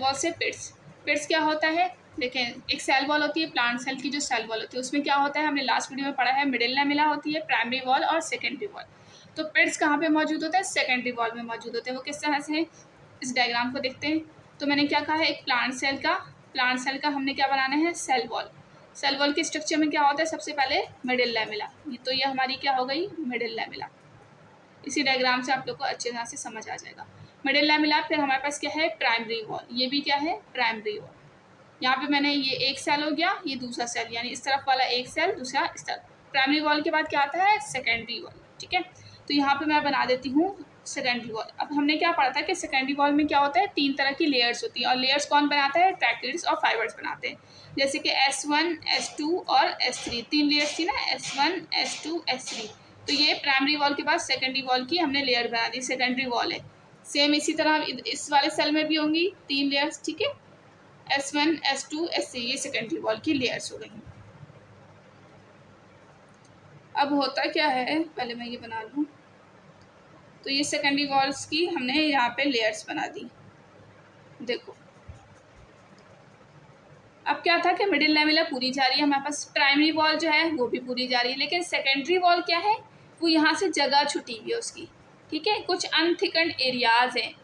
Wall से पिट्स। पिट्स क्या होता है, देखें एक सेल वॉल होती है, प्लांट सेल की जो सेल वॉल होती है उसमें क्या होता है, हमने लास्ट वीडियो में पढ़ा है, मिडिल लैमेला होती है, प्राइमरी वॉल और सेकेंडरी वॉल। तो पिट्स कहाँ पे मौजूद होते हैं, सेकेंडरी वॉल में मौजूद होते हैं। वो किस तरह से है, इस डायग्राम को देखते हैं। तो मैंने क्या कहा है, एक प्लांट सेल का हमने क्या बनाना है, सेल वॉल। सेल वॉल के स्ट्रक्चर में क्या होता है, सबसे पहले मिडिल लैमेला, तो ये हमारी क्या हो गई, मिडिल लैमेला। इसी डायग्राम से आप लोग को अच्छे तरह से समझ आ जाएगा। मिडिल लैमेला, फिर हमारे पास क्या है, प्राइमरी वॉल, ये भी क्या है, प्राइमरी वॉल। यहाँ पे मैंने ये एक सेल हो गया, ये दूसरा सेल, यानी इस तरफ वाला एक सेल, दूसरा इस तरफ। प्राइमरी वॉल के बाद क्या आता है, सेकेंडरी वॉल, ठीक है। तो यहाँ पे मैं बना देती हूँ सेकेंडरी वॉल। अब हमने क्या पढ़ा था कि सेकेंडरी वॉल में क्या होता है, 3 तरह की लेयर्स होती हैं, और लेयर्स कौन बनाता है, ट्रैकिड्स और फाइबर्स बनाते हैं। जैसे कि S1, S2 और S3, 3 लेयर्स थी ना, S1, S2, S3। तो ये प्राइमरी वॉल के बाद सेकेंडरी वॉल की हमने लेयर बना दी, सेकेंडरी वॉल है। सेम इसी तरह इस वाले सेल में भी होंगी 3 लेयर्स, ठीक है। S1, S2, S3, ये सेकेंडरी वॉल की लेयर्स हो गई। अब होता क्या है, पहले मैं ये बना लूँ। तो ये सेकेंडरी वॉल्स की हमने यहाँ पे लेयर्स बना दी। देखो अब क्या था कि मिडिल लैमेला पूरी जा रही है, हमारे पास प्राइमरी वॉल जो है वो भी पूरी जा रही है, लेकिन सेकेंडरी वॉल क्या है, वो यहाँ से जगह छुटी हुई है उसकी, ठीक है। कुछ अनथिकन्ड एरियाज हैं,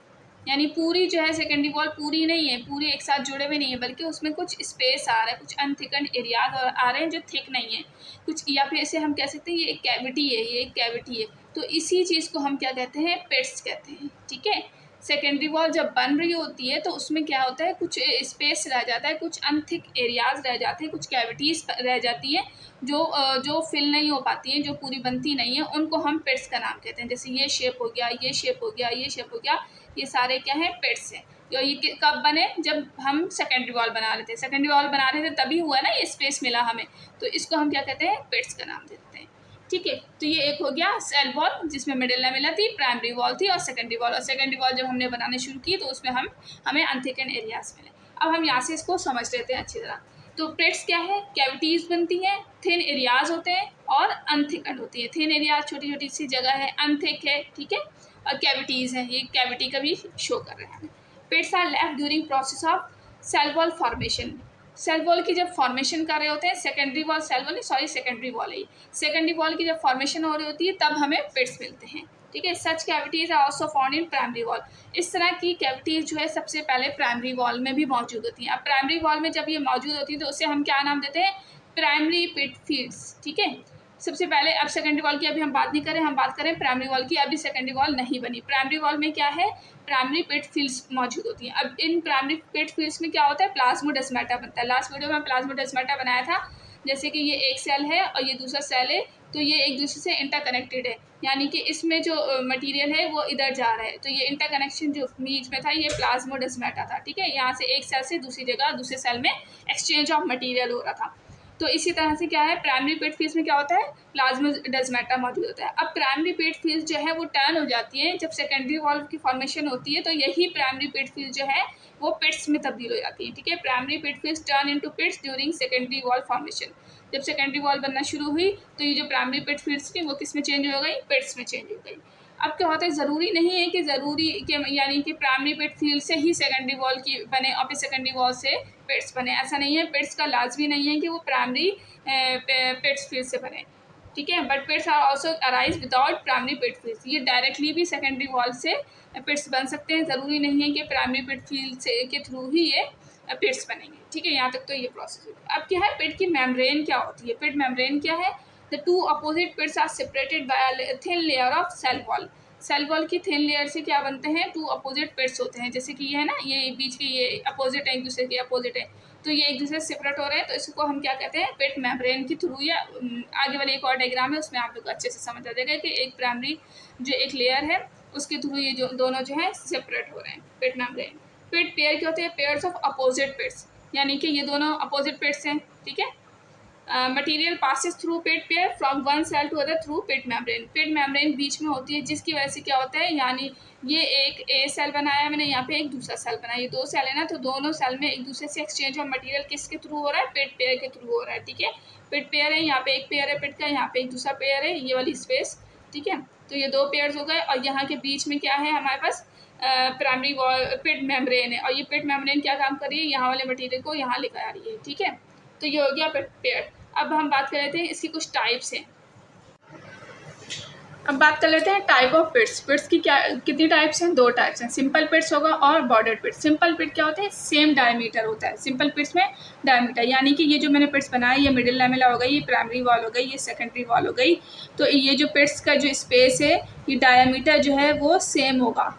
यानी पूरी जो है सेकेंडरी वॉल पूरी नहीं है, पूरी एक साथ जुड़े हुए नहीं है, बल्कि उसमें कुछ स्पेस आ रहा है, कुछ अनथिकन्ड एरियाज आ रहे हैं जो थिक नहीं है कुछ, या फिर इसे हम कह सकते हैं ये एक कैविटी है, ये एक कैविटी है। तो इसी चीज़ को हम क्या कहते हैं, पिट्स कहते हैं, ठीक है। सेकेंडरी वॉल जब बन रही होती है तो उसमें क्या होता है, कुछ स्पेस रह जाता है, कुछ अनथिक एरियाज रह जाते हैं, कुछ कैविटीज़ रह जाती हैं जो फिल नहीं हो पाती हैं, जो पूरी बनती नहीं है, उनको हम पिट्स का नाम कहते हैं। जैसे ये शेप हो गया, ये शेप हो गया, ये शेप हो गया, ये सारे क्या हैं, पिट्स हैं। तो ये कब बने, जब हम सेकेंडरी वॉल बना रहे थे, सेकेंडरी वॉल बना रहे थे तभी हुआ ना, ये स्पेस मिला हमें, तो इसको हम क्या कहते हैं, पिट्स का नाम देते हैं, ठीक है। तो ये एक हो गया सेल वॉल, जिसमें मिडिल लैमेला थी, प्राइमरी वॉल थी और सेकेंडरी वॉल। और सेकेंडरी वॉल जब हमने बनाने शुरू की तो उसमें हमें अनथिकन एरियाज मिले। अब हम यहाँ से इसको समझ लेते हैं अच्छी तरह। तो पिट्स क्या है, कैविटीज़ बनती हैं, थिन एरियाज होते हैं और अनथिकन होती है। थिन एरियाज छोटी छोटी सी जगह है, अनथिक है, ठीक है, और कैविटीज़ हैं, ये कैविटी का भी शो कर रहे हैं। Pits are left during process of cell wall formation. Cell wall की जब फॉर्मेशन कर रहे होते हैं, सेकेंडरी वॉल, सेल वॉल नहीं, सॉरी सेकेंडरी वॉल है, सेकेंडरी वॉल की जब फॉर्मेशन हो रही होती है तब हमें पिट्स मिलते हैं, ठीक है। Such cavities are also found in primary wall. इस तरह की कैविटीज़ जो है सबसे पहले प्राइमरी वॉल में भी मौजूद होती हैं। अब प्राइमरी वॉल में जब ये मौजूद होती है तो उसे हम क्या नाम देते हैं, प्राइमरी पिट फील्ड्स, ठीक है। सबसे पहले, अब सेकेंडरी वॉल की अभी हम बात नहीं करें, हम बात करें प्राइमरी वॉल की। अभी सेकेंडरी वॉल नहीं बनी। प्राइमरी वॉल में क्या है, प्राइमरी पिट फील्ड्स मौजूद होती हैं। अब इन प्राइमरी पिट फील्ड्स में क्या होता है, प्लाज्मोडेस्माटा बनता है। लास्ट वीडियो में प्लाज्मोडेस्माटा बनाया था, जैसे कि ये एक सेल है और ये दूसरा सेल है, तो ये एक दूसरे से इंटरकनेक्टेड है, यानी कि इसमें जो मटेरियल है वो इधर जा रहा है, तो ये इंटरकनेक्शन जो बीच में था ये प्लाज्मोडेस्माटा था, ठीक है। यहाँ से एक सेल से दूसरी जगह दूसरे सेल में एक्सचेंज ऑफ मटेरियल हो रहा था। तो इसी तरह से क्या है, प्राइमरी पिट फील्ड्स में क्या होता है, प्लाज्मोडेस्माटा मौजूद होता है। अब प्राइमरी पिट फील्ड्स जो है वो टर्न हो जाती है जब सेकेंडरी वॉल की फॉर्मेशन होती है, तो यही प्राइमरी पिट फील्ड जो है वो पिट्स में तब्दील हो जाती है, ठीक है। Primary pit fields turn into pits during secondary wall formation. जब सेकेंडरी वॉल बनना शुरू हुई तो ये जो प्राइमरी पिट फील्ड्स थी वो किस में चेंज हो गई, पिट्स में चेंज हो गई। अब क्या होता है, ज़रूरी नहीं है कि यानी कि प्राइमरी पिट फील्ड से ही सेकेंडरी वॉल की बने और फिर सेकेंडरी वॉल से पिट्स बने, ऐसा नहीं है। पिट्स का लाजमी नहीं है कि वो प्राइमरी पिट्स फील्ड से बने, ठीक है। But pits are also arise without primary pit field. ये डायरेक्टली भी सेकेंडरी वॉल से पिट्स बन सकते हैं, ज़रूरी नहीं है कि प्राइमरी पिट फील्ड से के थ्रू ही ये पिट्स बनेंगे, ठीक है। यहाँ तक तो ये प्रोसेस है। अब क्या है, पिट की मेम्ब्रेन क्या होती है, पिट मेम्ब्रेन क्या है, the two opposite pits are separated by thin layer of cell wall. Cell wall की थिन लेयर से क्या बनते हैं, टू अपोजिट पिट्स होते हैं। जैसे कि ये है ना, ये बीच के ये अपोजिट है, एक दूसरे के अपोजिट है, तो ये एक दूसरे से सेपरेट हो रहे हैं, तो इसको हम क्या कहते हैं, पिट मेम्ब्रेन के थ्रू। या आगे वाले एक और डायग्राम है उसमें आप लोग अच्छे से समझ आ जाएगा कि एक प्राइमरी जो एक लेयर है उसके थ्रू ये जो दोनों जो है सेपरेट हो रहे हैं, पिट मेम्ब्रेन। पिट पेयर क्या होते हैं, पेयर्स ऑफ अपोजिट पिट्स, यानी कि ये दोनों अपोजिट पिट्स हैं, ठीक है। Material passes through pit pair from one cell to other through pit membrane. Pit membrane बीच में होती है, जिसकी वजह से क्या होता है, यानी ये एक ए सेल बनाया मैंने, यहाँ पे एक दूसरा सेल बनाया, ये 2 सेल है ना, तो दोनों सेल में एक दूसरे से एक्सचेंज ऑफ मटेरियल किसके थ्रू हो रहा है, पिट पेयर के थ्रू हो रहा है, ठीक है। पिट पेयर है, यहाँ पे एक पेयर है पिट का, यहाँ पे एक दूसरा पेयर है, ये वाली स्पेस, ठीक है। तो ये 2 पेयर्स हो गए, और यहाँ के बीच में क्या है हमारे पास, प्राइमरी वॉल पिट मेम्ब्रेन है, और ये पिट मेम्ब्रेन क्या काम कर रही है, यहाँ वाले मटेरियल को यहाँ लेकर आ रही है, ठीक है। तो ये हो गया पिट पेयर। अब हम बात कर लेते हैं इसकी कुछ टाइप्स हैं। अब बात कर लेते हैं टाइप ऑफ पिट्स। पिट्स की क्या कितनी टाइप्स हैं, 2 टाइप्स हैं, सिंपल पिट्स होगा और बॉर्डर्ड पिट्स। सिंपल पिट क्या होता है, सेम डायमीटर होता है। सिंपल पिट्स में डायमीटर, यानी कि ये जो मैंने पिट्स बनाया, ये मिडिल लैमेला हो गई, ये प्राइमरी वॉल हो गई, ये सेकेंडरी वॉल हो गई। तो ये जो पिट्स का जो स्पेस है, ये डायमीटर जो है वो सेम होगा।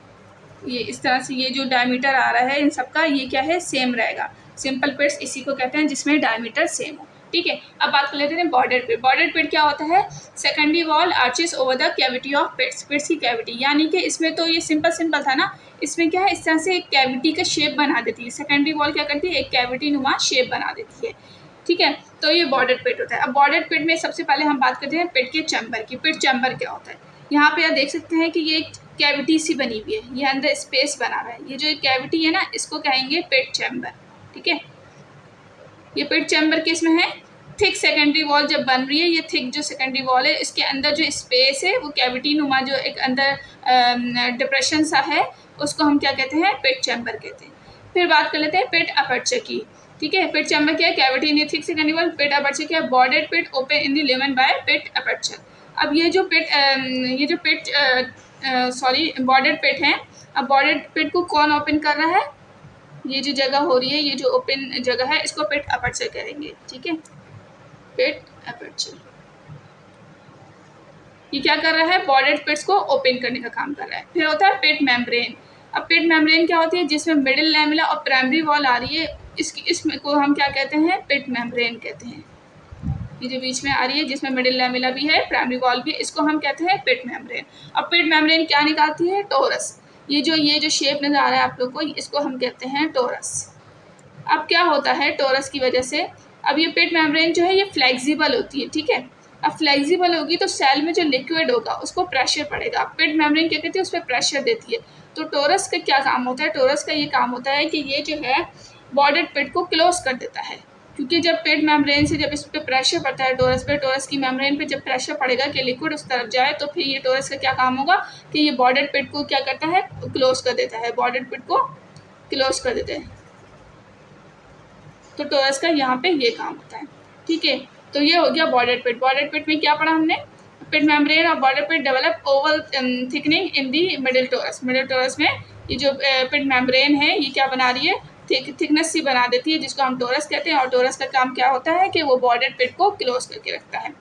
ये इस तरह से ये जो डायमीटर आ रहा है इन सबका, ये क्या है, सेम रहेगा। सिंपल पिट्स इसी को कहते हैं जिसमें डायमीटर सेम हो, ठीक है। अब बात कर लेते हैं बॉर्डर पिट। बॉर्डर पिट क्या होता है, secondary wall arches over the cavity of pits. Pits की कैविटी, यानी कि इसमें तो ये सिंपल था ना, इसमें क्या है, इस तरह से एक कैविटी का शेप बना देती है। सेकेंडरी वॉल क्या करती है, एक कैविटी नुमा शेप बना देती है, ठीक है। तो ये बॉर्डर पिट होता है। अब बॉर्डर पिट में सबसे पहले हम बात करते हैं पिट के चैम्बर की। पिट चैम्बर क्या होता है, यहाँ पे आप देख सकते हैं कि ये एक कैविटी सी बनी हुई है, ये अंदर स्पेस बना हुआ है। ये जो एक कैविटी है ना, इसको कहेंगे पिट चैम्बर, ठीक है। ये पिट चैम्बर किस में है, थिक सेकेंडरी वॉल जब बन रही है, ये थिक जो सेकेंडरी वॉल है, इसके अंदर जो स्पेस है, वो कैविटी नुमा जो एक अंदर डिप्रेशन सा है, उसको हम क्या कहते हैं, पिट चैम्बर कहते हैं। फिर बात कर लेते हैं पिट अपर्चर की, ठीक है। पिट चैम्बर क्या है, cavity in the thick secondary wall. Pit aperture क्या है, bordered pit open in the lumen by pit aperture. अब ये जो पिट बॉर्डर्ड पिट है, अब बॉर्डर्ड पिट को कौन ओपन कर रहा है, ये जो जगह हो रही है, ये जो ओपन जगह है, इसको पिट अपर्चर करेंगे, ठीक है। पिट अपर्चर ये क्या कर रहा है, बॉर्डर्ड पिट्स को ओपन करने का काम कर रहा है। फिर होता है पिट मेम्ब्रेन। अब पिट मेम्ब्रेन क्या होती है, जिसमें मिडिल लैमेला और प्राइमरी वॉल आ रही है, इसमें को हम क्या कहते हैं, पिट मेम्ब्रेन कहते हैं। ये जो बीच में आ रही है, जिसमें मिडिल लैमेला भी है, प्राइमरी वॉल भी, इसको हम कहते हैं पिट मेम्ब्रेन। अब पिट मेम्ब्रेन क्या निकालती है, टोरस। ये जो शेप नजर आ रहा है आप लोग को, इसको हम कहते हैं टोरस। अब क्या होता है टोरस की वजह से, अब ये पिट मेम्ब्रेन जो है ये फ्लेक्सिबल होती है, ठीक है। अब फ्लेक्सिबल होगी तो सेल में जो लिक्विड होगा उसको प्रेशर पड़ेगा। पिट मेम्ब्रेन क्या कहती है, उस पर प्रेशर देती है। तो टोरस का क्या काम होता है, टोरस का ये काम होता है कि ये जो है बॉर्डर्ड पिट को क्लोज कर देता है, क्योंकि जब पिट मेम्ब्रेन से जब इस पर प्रेशर पड़ता है, टोरस की मेम्ब्रेन पे जब प्रेशर पड़ेगा कि लिक्विड उस तरफ जाए, तो फिर ये टोरस का क्या काम होगा कि ये बॉर्डर्ड पिट को क्या करता है, क्लोज कर देता है, बॉर्डर्ड पिट को क्लोज कर देते हैं। तो टोरस का यहाँ पे ये काम होता है, ठीक है। तो ये हो गया बॉर्डर्ड पिट। बॉर्डर्ड पिट में क्या पढ़ा हमने, पिट मेम्ब्रेन और बॉर्डर पिट डेवलप ओवल थिकनिंग इन दी मिडिल टोरस। मिडिल टोरस में ये जो पिट मेम्ब्रेन है, ये क्या बना रही है, थिकनेस सी बना देती है, जिसको हम टोरस कहते हैं। और टोरस का काम क्या होता है कि वो बॉर्डर्ड पिट को क्लोज करके रखता है।